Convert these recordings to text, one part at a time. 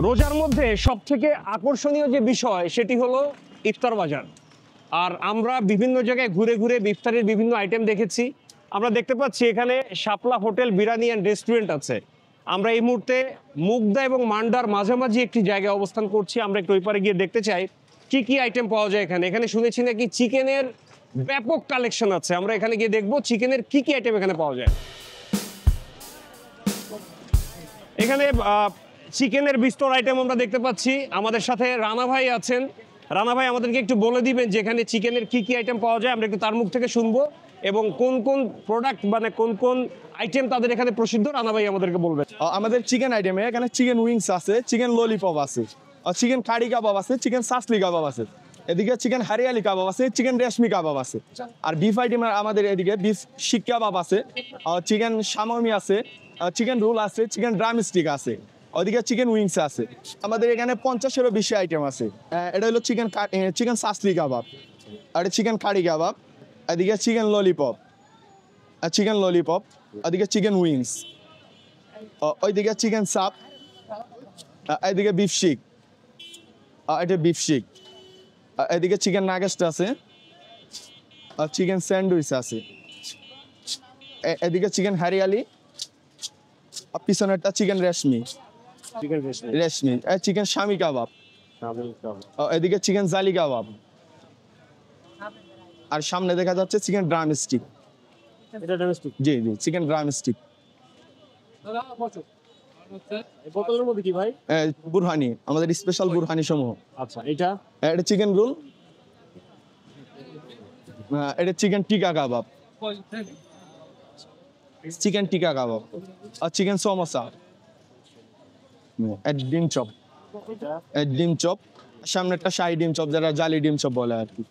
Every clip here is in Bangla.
রোজার মধ্যে সবথেকে আকর্ষণীয় যে বিষয় সেটি হলো ইফতার বাজার। আর আমরা বিভিন্ন জায়গায় ঘুরে ঘুরে ইফতারের বিভিন্ন আইটেম দেখেছি। আমরা দেখতে পাচ্ছি এখানে শাপলা হোটেল বিরিয়ানি অ্যান্ড রেস্টুরেন্ট আছে। আমরা এই মুহূর্তে মুগদা এবং মান্ডার মাঝামাঝি একটি জায়গায় অবস্থান করছি। আমরা একটু ওই পারে গিয়ে দেখতে চাই কি কি আইটেম পাওয়া যায় এখানে। এখানে শুনেছি নাকি চিকেনের ব্যাপক কালেকশন আছে। আমরা এখানে গিয়ে দেখবো চিকেনের কি কি আইটেম এখানে পাওয়া যায়। এখানে চিকেনের বিস্তর আইটেম আমরা দেখতে পাচ্ছি। আমাদের সাথে রানা ভাই আছেন। রানা ভাই আমাদেরকে একটু বলে দিবেন যে এখানে চিকেনের কি কি আইটেম পাওয়া যায়, আমরা একটু তার মুখ থেকে শুনবো, এবং কোন কোন প্রোডাক্ট মানে কোন কোন আইটেম তাদের এখানে প্রসিদ্ধ রানা ভাই আমাদেরকে বলবেন। আমাদের চিকেন আইটেমে এখানে চিকেন উইংস আছে, চিকেন ললিপপ আছে, চিকেন কারি কাবাব আছে, চিকেন সাসলি কাবাব আছে, এদিকে চিকেন হারিয়ালি কাবাব আছে, চিকেন রেশমি কাবাব আছে। আর বিফ আইটেম আমাদের এদিকে বিফ শিক কাবাব আছে, চিকেন শামামি আছে, চিকেন রোল আছে, চিকেন ড্রাম স্টিক আছে, ওদিকে চিকেন উইংস আছে। আমাদের এখানে 50-এরও বেশি আইটেম আছে। এটা হলো চিকেন সাসলি কাবাব, আর চিকেন কারি কাবাব, এদিকে চিকেন ললিপপ, ওদিকে চিকেন উইংস, ওইদিকে চিকেন সাপ, এদিকে বিফ শিক, এটা বিফ শিক, এদিকে চিকেন নাগেস্ট আছে, চিকেন স্যান্ডউইচ আছে, এদিকে চিকেন হারিয়ালি, পিছনেরটা চিকেন রেশমি, চিকেন শামি কাবাব, এদিকে চিকেন জালি কাবাব, আর সামনে দেখা যাচ্ছে চিকেন ড্রাম স্টিক। জি জি, চিকেন ড্রাম স্টিক। বোতলের মধ্যে কি ভাই? বুরহানি, আমাদের স্পেশাল বুরহানি সমূহ। আচ্ছা, এটা চিকেন রোল, এটা চিকেন টিকা কাবাব, আর চিকেন সমোসা, ডিম চপ, সামনেরটা শাহী ডিম চপ, যারা জালি ডিম চপ বলে আর কি।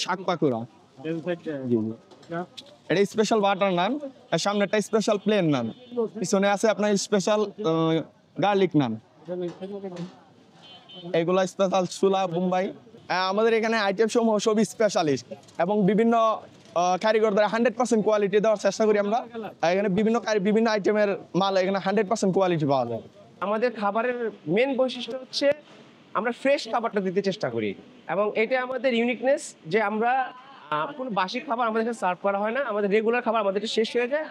শাক পাকুড়া, এটা স্পেশাল বাটার নান, আর সামনেরটা স্পেশাল প্লেন নান, পিছনে আছে আপনার স্পেশাল গার্লিক নান, এগুলা স্পেশাল সুলা বোম্বাই। আমাদের এখানে আইটেম সমূহ সবই স্পেশালিস্ট এবং বিভিন্ন কারিগর দ্বারা 100% কোয়ালিটি দেওয়ার চেষ্টা করি আমরা। এখানে বিভিন্ন আইটেমের মাল এখানে 100% কোয়ালিটি পাওয়া যায়। আমাদের খাবারের মেন বৈশিষ্ট্য হচ্ছে আমরা ফ্রেশ খাবারটা দিতে চেষ্টা করি, এবং এটা আমাদের ইউনিকনেস যে আমরা কোনো বাসি খাবার আমাদের এখানে সার্ভ করা হয় না। আমাদের রেগুলার খাবার আমাদের শেষ হয়ে যায়।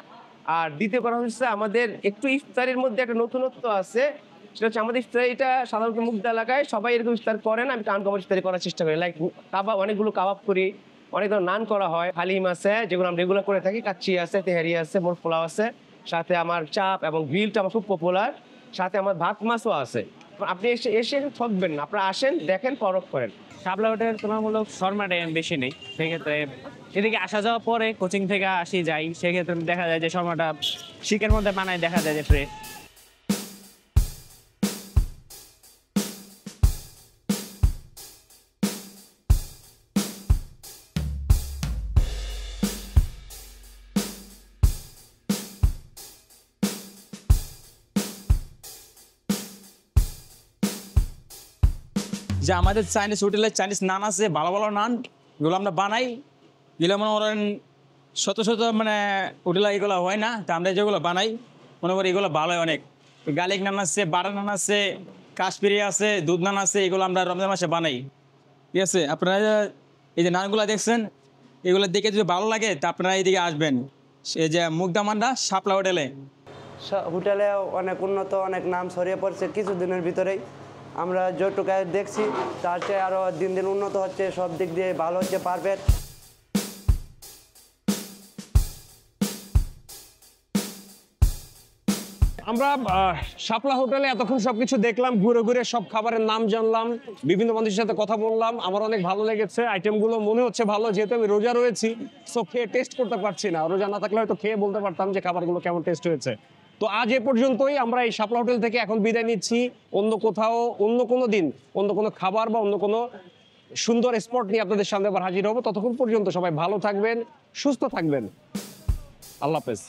আর দ্বিতীয় কথা হচ্ছে আমাদের একটু ইফতারের মধ্যে একটা নতুনত্ব আছে, সেটা হচ্ছে আমাদের ইফতারিটা সাধারণত মুগদা এলাকায় সবাই এরকম ইফতার করে না, আমি আনকমন ইফতারি করার চেষ্টা করি। লাইক কাবাব, অনেকগুলো কাবাব করি, অনেক ধরনের নান করা হয়, হালিম আছে যেগুলো আমরা রেগুলার করে থাকি, কাচ্চি আছে, তেহারি আছে, মোর পোলাও আছে, সাথে আমার চাপ এবং গ্রিলটা আমার খুব পপুলার, সাথে আমার ভাত মাছও আছে। আপনি এসে ঠকবেন না, আপনারা আসেন, দেখেন, পরখ করেন। শাপলা হোটেল তুলনামূলক শর্মাটা বেশি নেই, সেক্ষেত্রে এদিকে আসা যাওয়া পরে কোচিং থেকে আসি যাই, সেক্ষেত্রে দেখা যায় যে শর্মাটা শিকের মধ্যে বানায়, দেখা যায় যে ফ্রেশ। যে আমাদের চাইনিজ হোটেলের চাইনিজ নান আছে, ভালো ভালো নান, এগুলো আমরা বানাই। এগুলো মনে করেন শত শত মানে হোটেলে এগুলো হয় না, তা আমরা যেগুলো বানাই মনে করি এগুলো ভালো হয় অনেক। গার্লিক নান আছে, বাটার নান আছে, কাশ্মীরি আছে, দুধ নান আছে, এগুলো আমরা রমজান মাসে বানাই। ঠিক আছে, আপনারা এই যে নানগুলো দেখছেন, এগুলো দেখে যদি ভালো লাগে তা আপনারা এইদিকে আসবেন, এই যে মুগদা মান্ডা শাপলা হোটেলে। হোটেলে অনেক উন্নত, অনেক নাম ছড়িয়ে পড়ছে কিছুদিনের ভিতরেই। আমরা যতটুকু দেখছি তার চেয়ে আরও দিন দিন উন্নত হচ্ছে, সব দিক দিয়ে ভালো হচ্ছে, পারফেক্ট। আমরা শাপলা হোটেলে এতক্ষণ সবকিছু দেখলাম, ঘুরে ঘুরে সব খাবারের নাম জানলাম, বিভিন্ন মানুষের সাথে কথা বললাম। আমার অনেক ভালো লেগেছে আইটেমগুলো, মনে হচ্ছে ভালো। যেহেতু আমি রোজা রয়েছি, সো খেয়ে টেস্ট করতে পারছি না। রোজা না থাকলে হয়তো খেয়ে বলতে পারতাম যে খাবারগুলো কেমন টেস্ট হয়েছে। তো আজ এ পর্যন্তই। আমরা এই শাপলা হোটেল থেকে এখন বিদায় নিচ্ছি। অন্য কোথাও, অন্য কোনো দিন, অন্য কোনো খাবার বা অন্য কোনো সুন্দর স্পট নিয়ে আপনাদের সামনে আবার হাজির হবো। ততক্ষণ পর্যন্ত সবাই ভালো থাকবেন, সুস্থ থাকবেন। আল্লাহ হাফেজ।